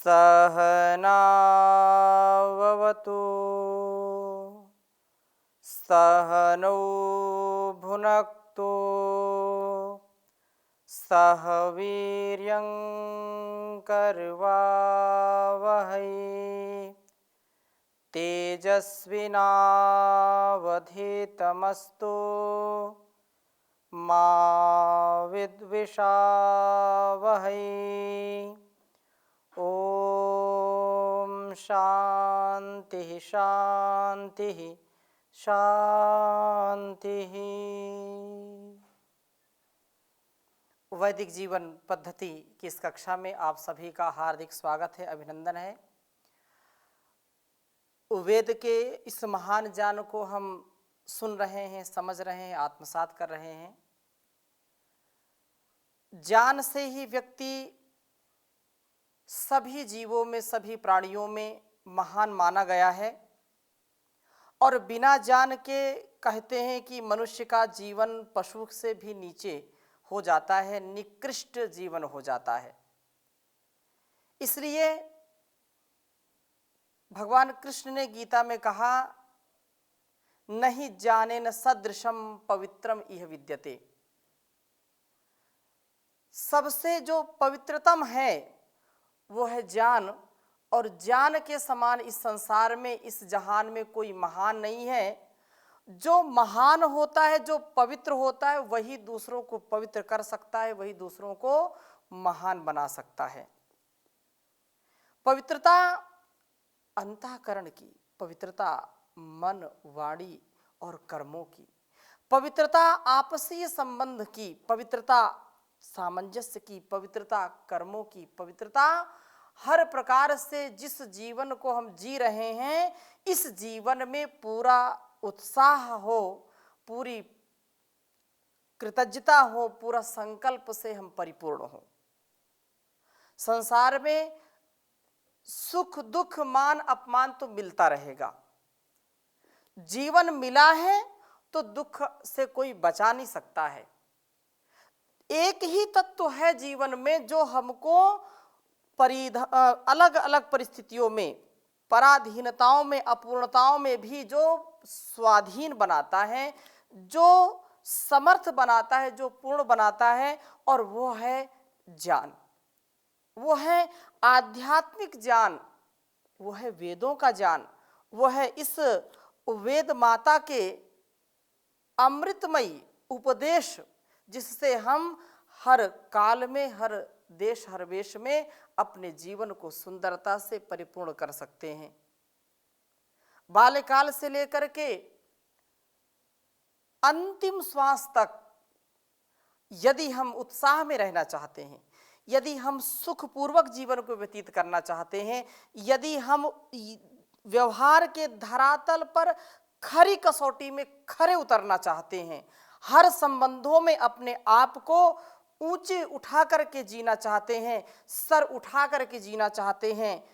सहनाववतु सहनौ भुनक्तु सह वीर्यं करवावहै तेजस्विनावधीतमस्तु मा विद्विषावहै। ओम शांति शांति शांति। वैदिक जीवन पद्धति की इस कक्षा में आप सभी का हार्दिक स्वागत है, अभिनंदन है। वेद के इस महान ज्ञान को हम सुन रहे हैं, समझ रहे हैं, आत्मसात कर रहे हैं। ज्ञान से ही व्यक्ति सभी जीवों में, सभी प्राणियों में महान माना गया है और बिना ज्ञान के कहते हैं कि मनुष्य का जीवन पशु से भी नीचे हो जाता है, निकृष्ट जीवन हो जाता है। इसलिए भगवान कृष्ण ने गीता में कहा, नहीं ज्ञानेन सदृशम पवित्रम इह विद्यते। सबसे जो पवित्रतम है वो है ज्ञान, और ज्ञान के समान इस संसार में, इस जहान में कोई महान नहीं है। जो महान होता है, जो पवित्र होता है, वही दूसरों को पवित्र कर सकता है, वही दूसरों को महान बना सकता है। पवित्रता अंतःकरण की, पवित्रता मन, वाणी और कर्मों की, पवित्रता आपसी संबंध की, पवित्रता सामंजस्य की, पवित्रता कर्मों की, पवित्रता हर प्रकार से जिस जीवन को हम जी रहे हैं, इस जीवन में पूरा उत्साह हो, पूरी कृतज्ञता हो, पूरा संकल्प से हम परिपूर्ण हो। संसार में सुख दुख मान अपमान तो मिलता रहेगा। जीवन मिला है तो दुख से कोई बचा नहीं सकता है। एक ही तत्व है जीवन में जो हमको अलग अलग परिस्थितियों में, पराधीनताओं में, अपूर्णताओं में भी जो स्वाधीन बनाता है, जो समर्थ बनाता है, जो पूर्ण बनाता है, और वो है ज्ञान। वो है आध्यात्मिक ज्ञान, वो है वेदों का ज्ञान, वो है इस वेद माता के अमृतमयी उपदेश, जिससे हम हर काल में, हर देश, हर वेश में अपने जीवन को सुंदरता से परिपूर्ण कर सकते हैं। बाल्यकाल से लेकर के अंतिम श्वास तक यदि हम उत्साह में रहना चाहते हैं, यदि हम सुखपूर्वक जीवन को व्यतीत करना चाहते हैं, यदि हम व्यवहार के धरातल पर खरी कसौटी में खरे उतरना चाहते हैं, हर संबंधों में अपने आप को ऊंचे उठा करके जीना चाहते हैं, सर उठा करके जीना चाहते हैं,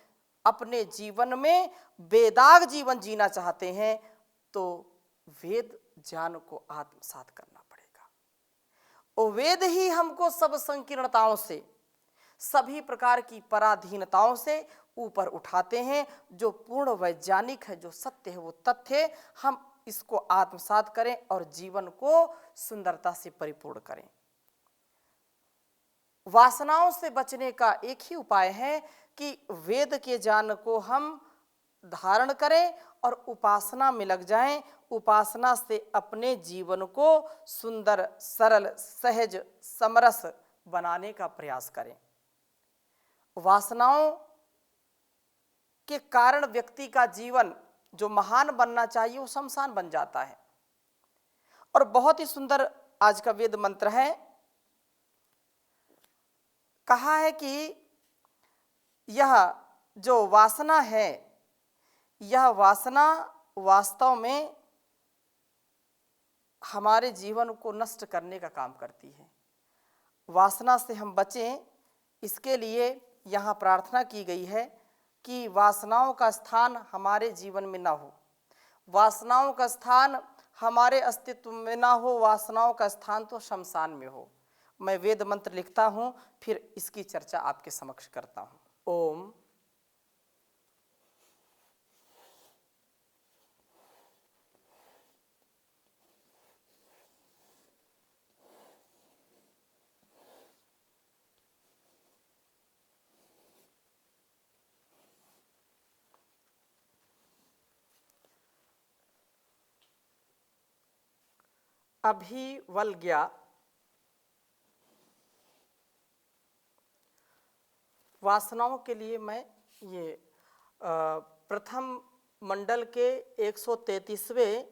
अपने जीवन में बेदाग जीवन जीना चाहते हैं, तो वेद ज्ञान को आत्मसात करना पड़ेगा। और वेद ही हमको सब संकीर्णताओं से, सभी प्रकार की पराधीनताओं से ऊपर उठाते हैं। जो पूर्ण वैज्ञानिक है, जो सत्य है, वो तथ्य, हम इसको आत्मसात करें और जीवन को सुंदरता से परिपूर्ण करें। वासनाओं से बचने का एक ही उपाय है कि वेद के ज्ञान को हम धारण करें और उपासना में लग जाएं। उपासना से अपने जीवन को सुंदर, सरल, सहज, समरस बनाने का प्रयास करें। वासनाओं के कारण व्यक्ति का जीवन जो महान बनना चाहिए वो शमशान बन जाता है। और बहुत ही सुंदर आज का वेद मंत्र है। कहा है कि यह जो वासना है, यह वासना वास्तव में हमारे जीवन को नष्ट करने का काम करती है। वासना से हम बचें, इसके लिए यहाँ प्रार्थना की गई है कि वासनाओं का स्थान हमारे जीवन में ना हो, वासनाओं का स्थान हमारे अस्तित्व में ना हो, वासनाओं का स्थान तो शमशान में हो। मैं वेद मंत्र लिखता हूँ, फिर इसकी चर्चा आपके समक्ष करता हूँ। ओम अभिवल्ग्या वासनाओं के लिए मैं ये प्रथम मंडल के 133वें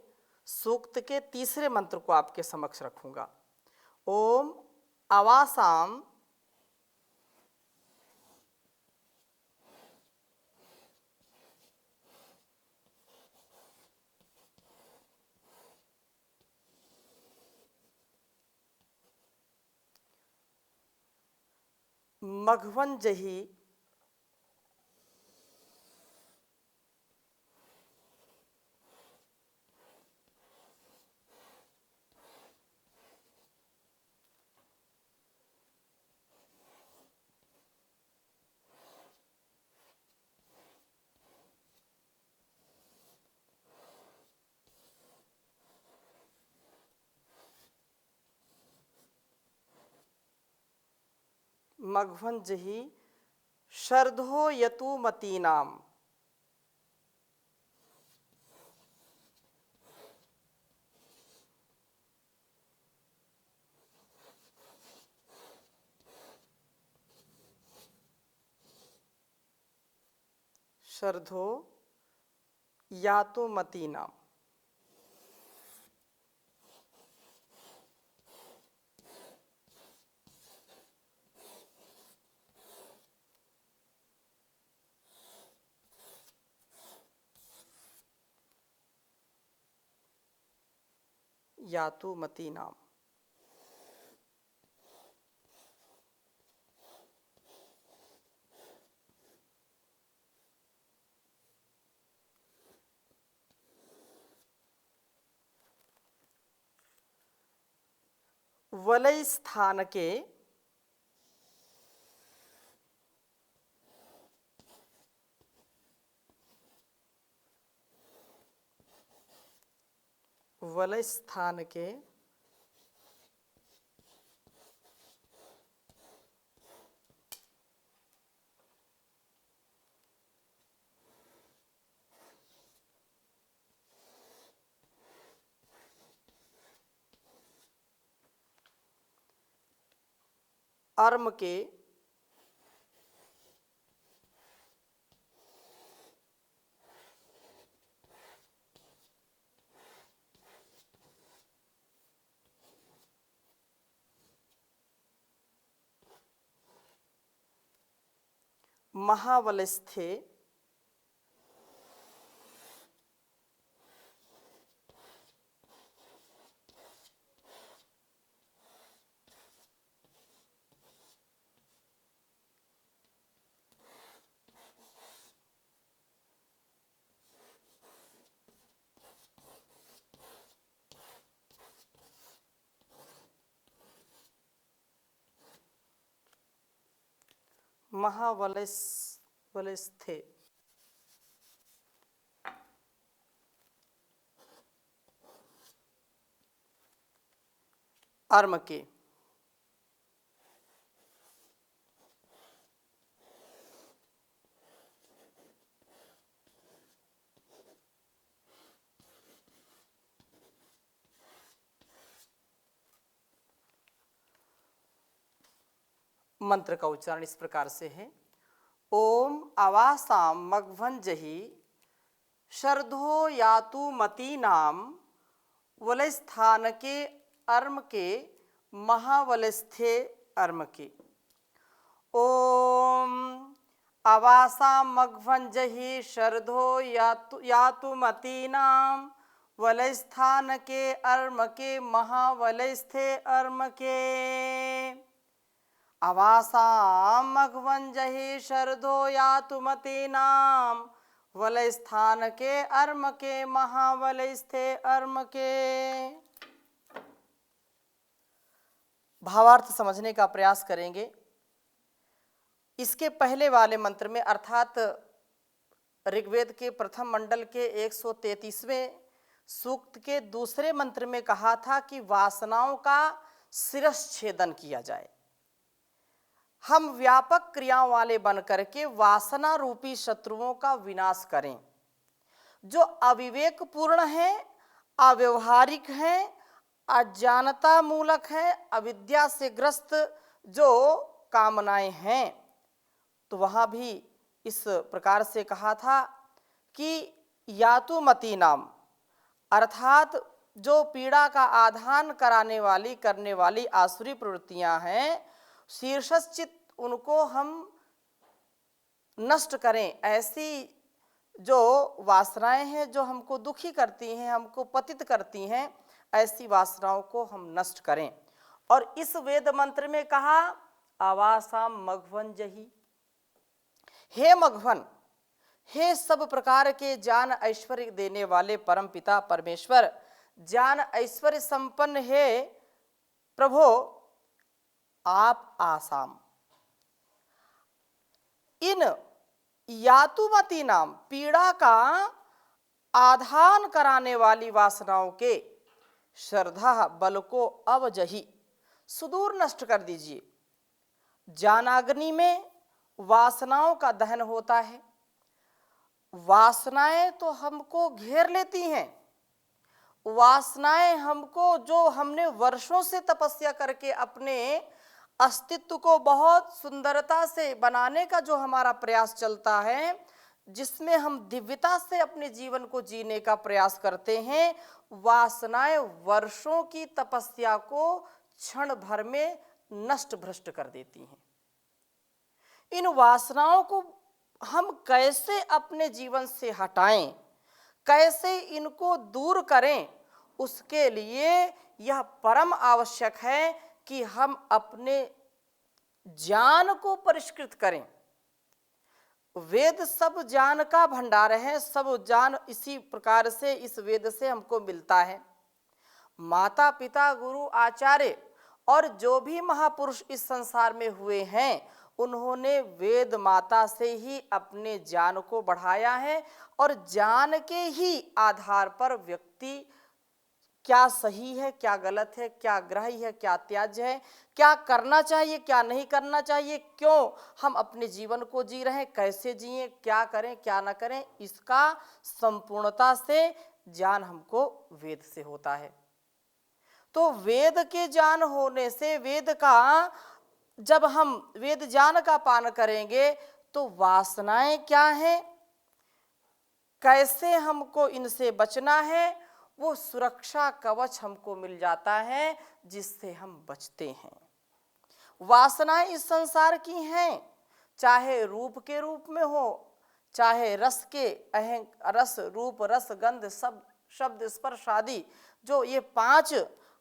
सूक्त के तीसरे मंत्र को आपके समक्ष रखूंगा। ओम आवासाम मघवंजहि मघवंजहि शर्धो यतुमतीनाम शर्धो यातुमतीनाम। यातुमतीनाम। वलय स्थान के वलय स्थान के अर्म के महावलस्थे महावलस्थे अर्म के मंत्र का उच्चारण इस प्रकार से है। ओम आवासाम मघवंजहि शर्धो यातुमतीनाम वलयस्थान के अर्म के महावलस्थे अर्म के। ओम आवासाम मघवंजहि शर्धो यातुमतीनाम वलयस्थान के अर्म के महावलस्थे अर्म के। आवासाम मघवंजहि शर्धो यातुमतीनाम वलयस्थान के अर्म के महावलस्थे अर्म के। भावार्थ समझने का प्रयास करेंगे। इसके पहले वाले मंत्र में अर्थात ऋग्वेद के प्रथम मंडल के 133वें सूक्त के दूसरे मंत्र में कहा था कि वासनाओं का शिरश्छेदन किया जाए। हम व्यापक क्रियाओं वाले बन करके वासना रूपी शत्रुओं का विनाश करें, जो अविवेकपूर्ण हैं, अव्यवहारिक हैं, अज्ञानता मूलक है, अविद्या से ग्रस्त जो कामनाएं हैं। तो वहां भी इस प्रकार से कहा था कि यातु मती नाम, अर्थात जो पीड़ा का आधान कराने वाली करने वाली आसुरी प्रवृत्तियां हैं, शीर्षस्चित उनको हम नष्ट करें। ऐसी जो वासनाएं हैं जो हमको दुखी करती हैं, हमको पतित करती हैं, ऐसी वासनाओं को हम नष्ट करें। और इस वेद मंत्र में कहा आवासाम मघवन जही, हे मघवन, हे सब प्रकार के ज्ञान ऐश्वर्य देने वाले परम पिता परमेश्वर, ज्ञान ऐश्वर्य संपन्न है प्रभो, आप आसाम इन यातुमती नाम, पीड़ा का आधान कराने वाली वासनाओं के श्रद्धा बल को अवजही, सुदूर नष्ट कर दीजिए। ज्ञानाग्नि में वासनाओं का दहन होता है। वासनाएं तो हमको घेर लेती हैं, वासनाएं हमको, जो हमने वर्षों से तपस्या करके अपने अस्तित्व को बहुत सुंदरता से बनाने का जो हमारा प्रयास चलता है, जिसमें हम दिव्यता से अपने जीवन को जीने का प्रयास करते हैं, वासनाएं वर्षों की तपस्या को क्षण भर में नष्ट भ्रष्ट कर देती हैं। इन वासनाओं को हम कैसे अपने जीवन से हटाएं, कैसे इनको दूर करें, उसके लिए यह परम आवश्यक है कि हम अपने ज्ञान को परिष्कृत करें। वेद सब ज्ञान का भंडार है, सब ज्ञान इसी प्रकार से इस वेद से हमको मिलता है। माता पिता गुरु आचार्य और जो भी महापुरुष इस संसार में हुए हैं, उन्होंने वेद माता से ही अपने ज्ञान को बढ़ाया है, और ज्ञान के ही आधार पर व्यक्ति क्या सही है, क्या गलत है, क्या ग्राह्य है, क्या त्याज्य है, क्या करना चाहिए, क्या नहीं करना चाहिए, क्यों हम अपने जीवन को जी रहे हैं, कैसे जिए, क्या करें क्या ना करें, इसका संपूर्णता से ज्ञान हमको वेद से होता है। तो वेद के ज्ञान होने से, वेद का जब हम वेद ज्ञान का पान करेंगे तो वासनाएं क्या हैं, कैसे हमको इनसे बचना है, वो सुरक्षा कवच हमको मिल जाता है जिससे हम बचते हैं। वासनाएं इस संसार की हैं, चाहे रूप के रूप में हो, चाहे रस के रस रूप रस गंध सब शब्द स्पर्श आदि, जो ये 5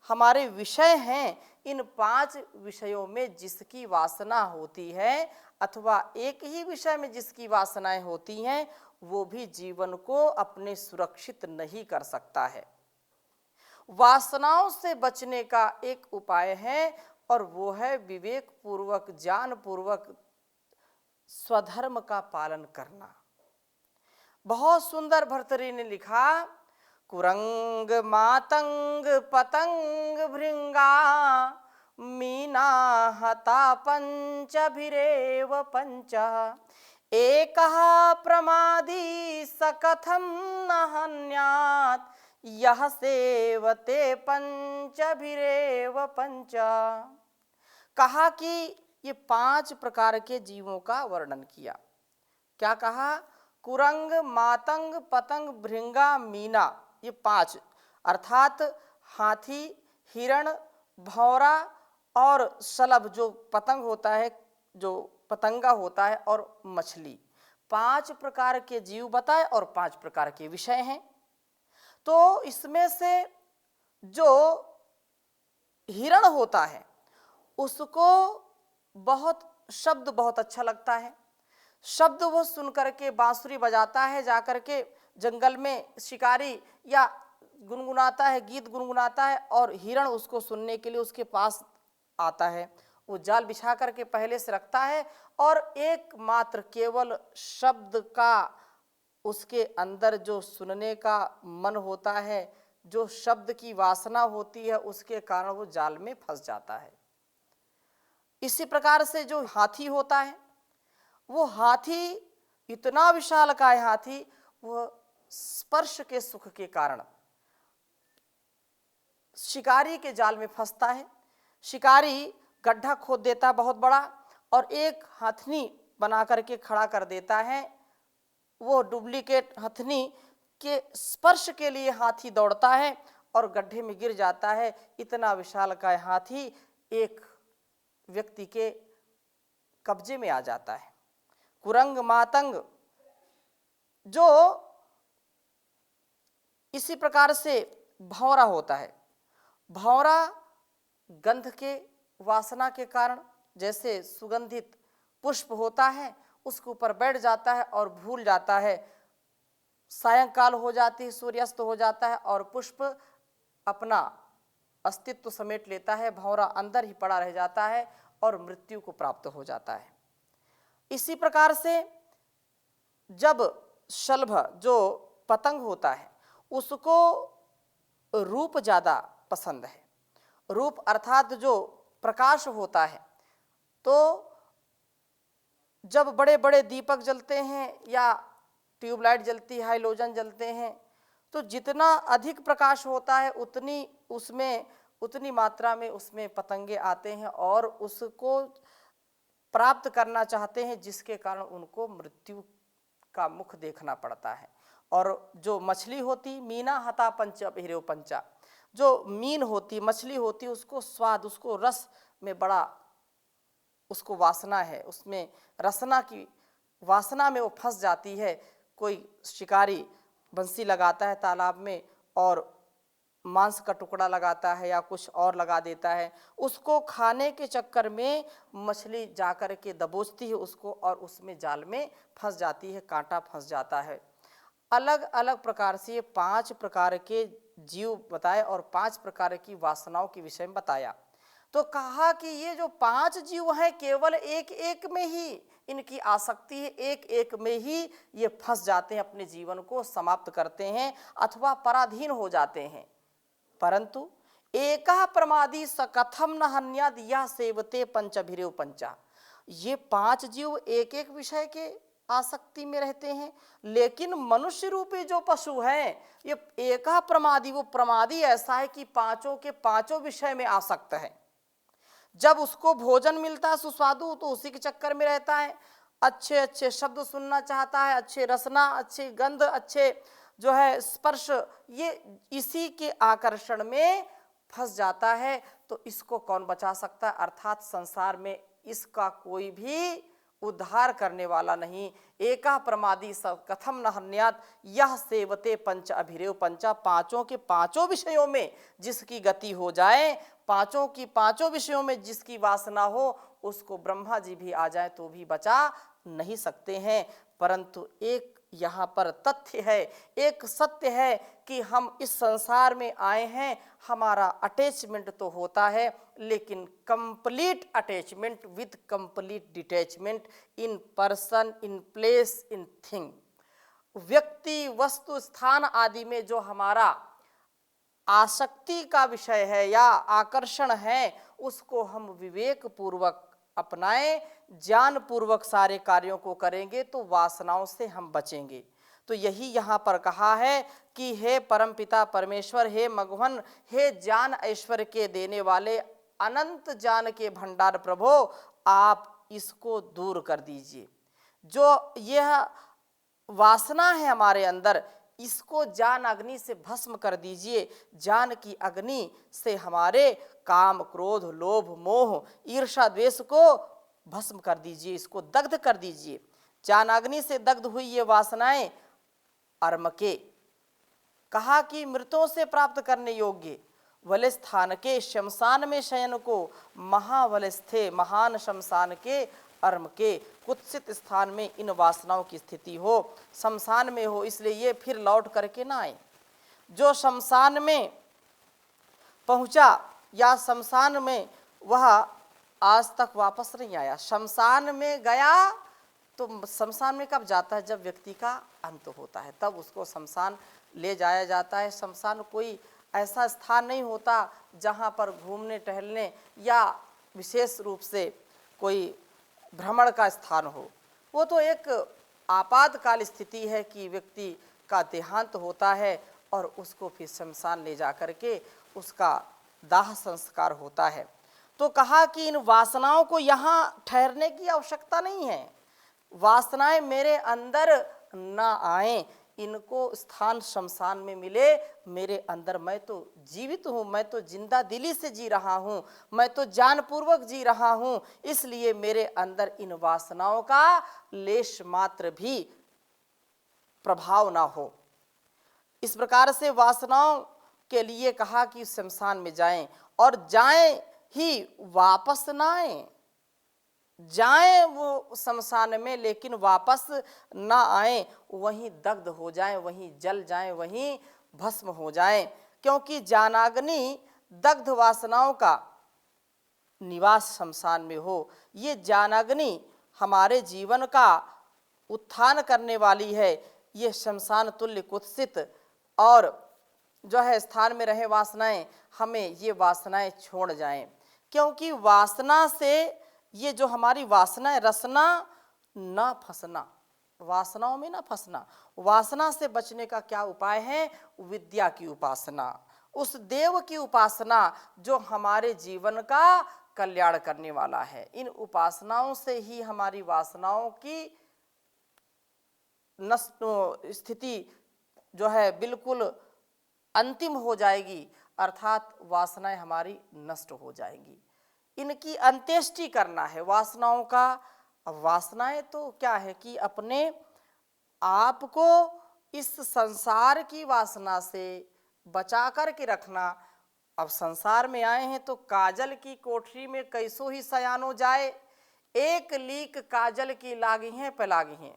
हमारे विषय हैं, इन 5 विषयों में जिसकी वासना होती है, अथवा एक ही विषय में जिसकी वासनाएं होती हैं, वो भी जीवन को अपने सुरक्षित नहीं कर सकता है। वासनाओं से बचने का एक उपाय है, और वो है विवेक पूर्वक, ज्ञान पूर्वक स्वधर्म का पालन करना। बहुत सुंदर भर्तृहरि ने लिखा, कुरंग मातंग पतंग भृंगा मीना हता पंचभिरेव पंच, एकः प्रमादी सकथम न हन्यात् यह सेवते पंचभिरेव पंच। कहा कि ये 5 प्रकार के जीवों का वर्णन किया। क्या कहा? कुरंग मातंग पतंग भृंगा मीना, ये 5 अर्थात हाथी, हिरण, भौरा और शलभ जो पतंग होता है, जो पतंगा होता है, और मछली, 5 प्रकार के जीव बताए और 5 प्रकार के विषय हैं। तो इसमें से जो हिरण होता है उसको शब्द बहुत अच्छा लगता है। शब्द वो सुन करके बांसुरी बजाता है, जाकर के जंगल में शिकारी या गुनगुनाता है, गीत गुनगुनाता है, और हिरण उसको सुनने के लिए उसके पास आता है। वो जाल बिछा करके पहले से रखता है, और एकमात्र केवल शब्द का उसके अंदर जो सुनने का मन होता है, जो शब्द की वासना होती है, उसके कारण वो जाल में फंस जाता है। इसी प्रकार से जो हाथी होता है, वो हाथी इतना विशालकाय हाथी, वो स्पर्श के सुख के कारण, शिकारी के जाल में फंसता है। शिकारी गड्ढा खोद देता है बहुत बड़ा और एक हथनी बना करके खड़ा कर देता है। वो डुप्लीकेट हथनी के स्पर्श के लिए हाथी दौड़ता है और गड्ढे में गिर जाता है। इतना विशालकाय हाथी एक व्यक्ति के कब्जे में आ जाता है। कुरंग मातंग जो इसी प्रकार से भंवरा होता है। भंवरा गंध के वासना के कारण जैसे सुगंधित पुष्प होता है उसके ऊपर बैठ जाता है और भूल जाता है। सायंकाल हो जाती है, सूर्यास्त हो जाता है और पुष्प अपना अस्तित्व समेट लेता है। भंवरा अंदर ही पड़ा रह जाता है और मृत्यु को प्राप्त हो जाता है। इसी प्रकार से जब शलभ जो पतंग होता है उसको रूप ज़्यादा पसंद है। रूप अर्थात जो प्रकाश होता है, तो जब बड़े बड़े दीपक जलते हैं या ट्यूबलाइट जलती है, हाइलोजन जलते हैं, तो जितना अधिक प्रकाश होता है उतनी मात्रा में उसमें पतंगे आते हैं और उसको प्राप्त करना चाहते हैं, जिसके कारण उनको मृत्यु का मुख देखना पड़ता है। और जो मछली होती मीना हता पंच अभिरेव पंचा, जो मीन होती मछली होती उसको स्वाद, उसको रस में बड़ा उसको वासना है, उसमें रसना की वासना में वो फंस जाती है। कोई शिकारी बंसी लगाता है तालाब में और मांस का टुकड़ा लगाता है या कुछ और लगा देता है, उसको खाने के चक्कर में मछली जाकर के दबोचती है उसको और उसमें जाल में फंस जाती है, कांटा फंस जाता है। अलग अलग प्रकार से ये 5 प्रकार के जीव बताए और 5 प्रकार की वासनाओं के विषय में बताया। तो कहा कि ये जो 5 जीव हैं केवल एक एक में ही इनकी आसक्ति है, एक एक में ही ये फंस जाते हैं, अपने जीवन को समाप्त करते हैं अथवा पराधीन हो जाते हैं। परंतु एकः प्रमादी सकथम न हन्याद यह सेवते पंचभिरेव पंचा। ये 5 जीव एक एक विषय के आसक्ति में रहते हैं, लेकिन मनुष्य रूपी जो पशु है ये एकः प्रमादी, वो प्रमादी ऐसा है कि पांचों के पांचों विषय में आसक्त है। जब उसको भोजन मिलता है सुस्वादु तो उसी के चक्कर में रहता है, अच्छे अच्छे शब्द सुनना चाहता है, अच्छे रसना, अच्छे गंध, अच्छे जो है स्पर्श, ये इसी के आकर्षण में फंस जाता है। तो इसको कौन बचा सकता है? अर्थात संसार में इसका कोई भी उद्धार करने वाला नहीं। एका प्रमादी सब कथम न हन्यात यह सेवते पंच अभिरेव पंचा। पांचों के पांचों विषयों में जिसकी गति हो जाए, पांचों की पांचों विषयों में जिसकी वासना हो, उसको ब्रह्मा जी भी आ जाए तो भी बचा नहीं सकते हैं। परंतु एक यहाँ पर तथ्य है, एक सत्य है कि हम इस संसार में आए हैं, हमारा अटैचमेंट तो होता है, लेकिन complete attachment with complete detachment in person, in place, in thing. व्यक्ति, वस्तु, स्थान आदि में जो हमारा आसक्ति का विषय है या आकर्षण है, उसको हम विवेक पूर्वक अपनाएं, ज्ञान पूर्वक सारे कार्यों को करेंगे तो वासनाओं से हम बचेंगे। तो यही यहाँ पर कहा है कि हे परमपिता परमेश्वर, हे मघवन, हे ज्ञान ऐश्वर्य के देने वाले, अनंत ज्ञान के भंडार प्रभो, आप इसको दूर कर दीजिए। जो यह वासना है हमारे अंदर, इसको ज्ञान अग्नि से भस्म कर दीजिए। ज्ञान की अग्नि से हमारे काम, क्रोध, लोभ, मोह, ईर्ष्या, द्वेष को भस्म कर दीजिए, इसको दग्ध कर दीजिए। ज्ञान अग्नि से दग्ध हुई ये वासनाएं अर्म के, कहा कि मृतों से प्राप्त करने योग्य, वले स्थान के शमशान में शयन को, महावलस्थे महान शमशान के अर्म के। कुत्सित स्थान में इन वासनाओं की स्थिति हो, शमशान में हो, इसलिए ये फिर लौट करके ना आए। जो शमशान में पहुंचा या शमशान में वह आज तक वापस नहीं आया, शमशान में गया तो शमशान में कब जाता है? जब व्यक्ति का अंत होता है, तब उसको शमशान ले जाया जाता है। शमशान कोई ऐसा स्थान नहीं होता जहाँ पर घूमने टहलने या विशेष रूप से कोई भ्रमण का स्थान हो। वो तो एक आपातकाल स्थिति है कि व्यक्ति का देहांत होता है और उसको फिर शमशान ले जा कर के उसका दाह संस्कार होता है। तो कहा कि इन वासनाओं को यहाँ ठहरने की आवश्यकता नहीं है, वासनाएं मेरे अंदर ना आए, इनको स्थान शमशान में मिले मेरे अंदर। मैं तो जीवित हूँ, मैं तो जिंदा दिली से जी रहा हूँ, मैं तो जानपूर्वक जी रहा हूँ, इसलिए मेरे अंदर इन वासनाओं का लेश मात्र भी प्रभाव ना हो। इस प्रकार से वासनाओं के लिए कहा कि शमशान में जाएं, और जाएं ही वापस ना आए, जाएं वो शमशान में लेकिन वापस ना आए, वहीं दग्ध हो जाएं, वहीं जल जाएं, वहीं भस्म हो जाएं। क्योंकि जानाग्नि दग्ध वासनाओं का निवास शमशान में हो। ये जानाग्नि हमारे जीवन का उत्थान करने वाली है। ये शमशान तुल्य कुत्सित और जो है स्थान में रहे वासनाएं, हमें ये वासनाएं छोड़ जाएं। क्योंकि वासना से, ये जो हमारी वासनाएं, रसना ना फंसना, वासनाओं में ना फंसना। वासना से बचने का क्या उपाय है? विद्या की उपासना, उस देव की उपासना जो हमारे जीवन का कल्याण करने वाला है। इन उपासनाओं से ही हमारी वासनाओं की नष्ट स्थिति जो है बिल्कुल अंतिम हो जाएगी, अर्थात वासनाएं हमारी नष्ट हो जाएंगी। इनकी अंत्येष्टि करना है वासनाओं का। अब वासनाएं तो क्या है कि अपने आप को इस संसार की वासना से बचा कर के रखना। अब संसार में आए हैं तो काजल की कोठरी में कैसो ही सयानो जाए, एक लीक काजल की लागी हैं पलागी हैं।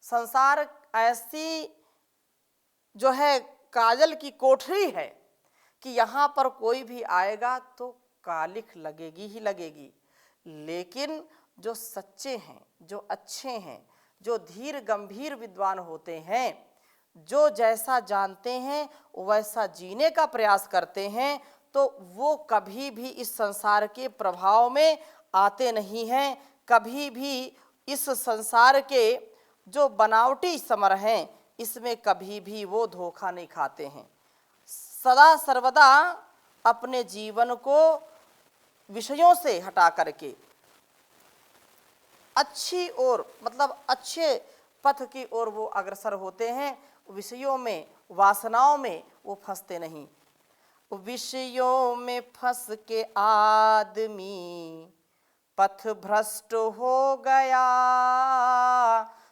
संसार ऐसी जो है काजल की कोठरी है कि यहाँ पर कोई भी आएगा तो कालिख लगेगी ही लगेगी। लेकिन जो सच्चे हैं, जो अच्छे हैं, जो धीर गंभीर विद्वान होते हैं, जो जैसा जानते हैं वैसा जीने का प्रयास करते हैं, तो वो कभी भी इस संसार के प्रभाव में आते नहीं हैं। कभी भी इस संसार के जो बनावटी समर हैं, इसमें कभी भी वो धोखा नहीं खाते हैं। सदा सर्वदा अपने जीवन को विषयों से हटा करके अच्छी ओर, मतलब अच्छे पथ की ओर वो अग्रसर होते हैं। विषयों में, वासनाओं में वो फंसते नहीं। विषयों में फंस के आदमी पथ भ्रष्ट हो गया,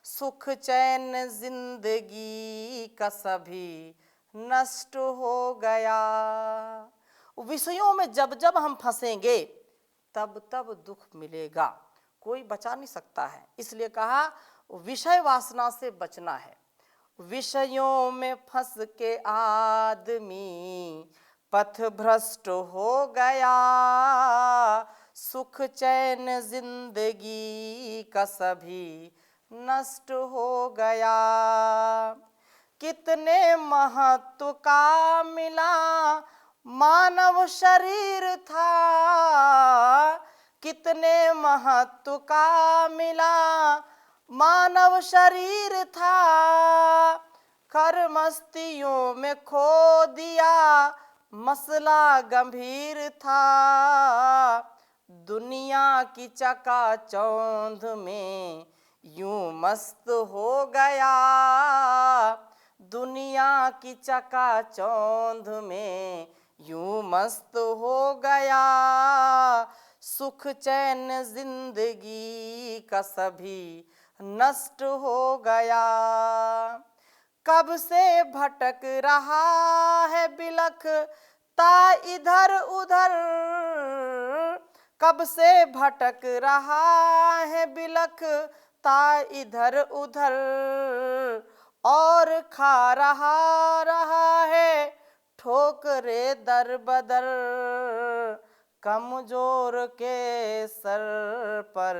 सुख चैन जिंदगी का सभी नष्ट हो गया। विषयों में जब जब हम फंसेंगे तब तब दुख मिलेगा, कोई बचा नहीं सकता है। इसलिए कहा विषय वासना से बचना है। विषयों में फंस के आदमी पथ भ्रष्ट हो गया, सुख चैन जिंदगी का सभी नष्ट हो गया। कितने महत्व का मिला मानव शरीर था, कितने महत्व का मिला मानव शरीर था, कर मस्तियों में खो दिया मसला गंभीर था। दुनिया की चकाचौंध में यूं मस्त हो गया, दुनिया की चकाचौंध में यूं मस्त हो गया, सुख चैन जिंदगी का सभी नष्ट हो गया। कब से भटक रहा है बिलखता इधर उधर, कब से भटक रहा है बिलखता इधर उधर, और खा रहा है ठोकरे दर बदर। कमजोर के सर पर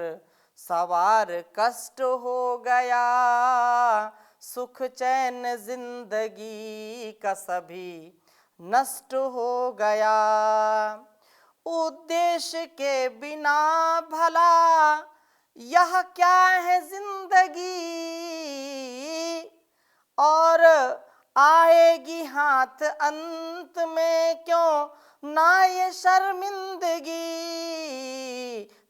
सवार कष्ट हो गया, सुख चैन जिंदगी का सभी नष्ट हो गया। उद्देश्य के बिना भला यह क्या है जिंदगी, और आएगी हाथ अंत में क्यों ना ये शर्मिंदगी,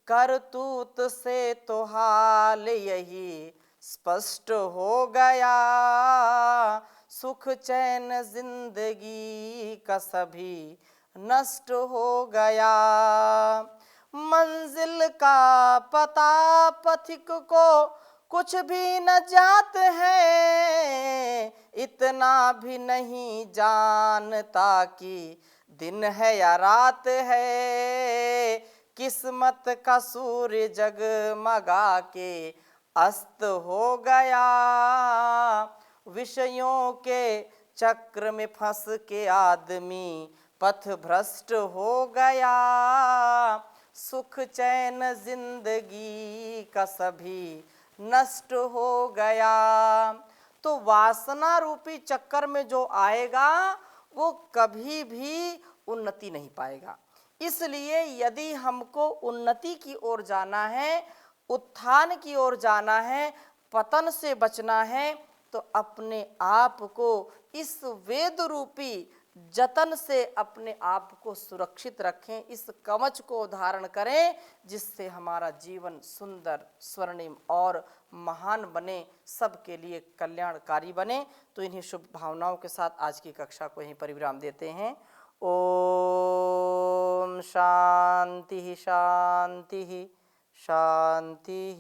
करतूत से तो हाल यही स्पष्ट हो गया। सुख चैन जिंदगी का सभी नष्ट हो गया। मंजिल का पता पथिक को कुछ भी न जात है, इतना भी नहीं जानता कि दिन है या रात है। किस्मत का सूर्य जगमगा के अस्त हो गया। विषयों के चक्र में फंस के आदमी पथ भ्रष्ट हो गया। सुख चैन जिंदगी का सभी नष्ट हो गया। तो वासना रूपी चक्कर में जो आएगा वो कभी भी उन्नति नहीं पाएगा। इसलिए यदि हमको उन्नति की ओर जाना है, उत्थान की ओर जाना है, पतन से बचना है, तो अपने आप को इस वेद रूपी जतन से अपने आप को सुरक्षित रखें, इस कवच को धारण करें, जिससे हमारा जीवन सुंदर, स्वर्णिम और महान बने, सबके लिए कल्याणकारी बने। तो इन्हीं शुभ भावनाओं के साथ आज की कक्षा को यहीं पर विराम देते हैं। ओम शांति शांति शांति।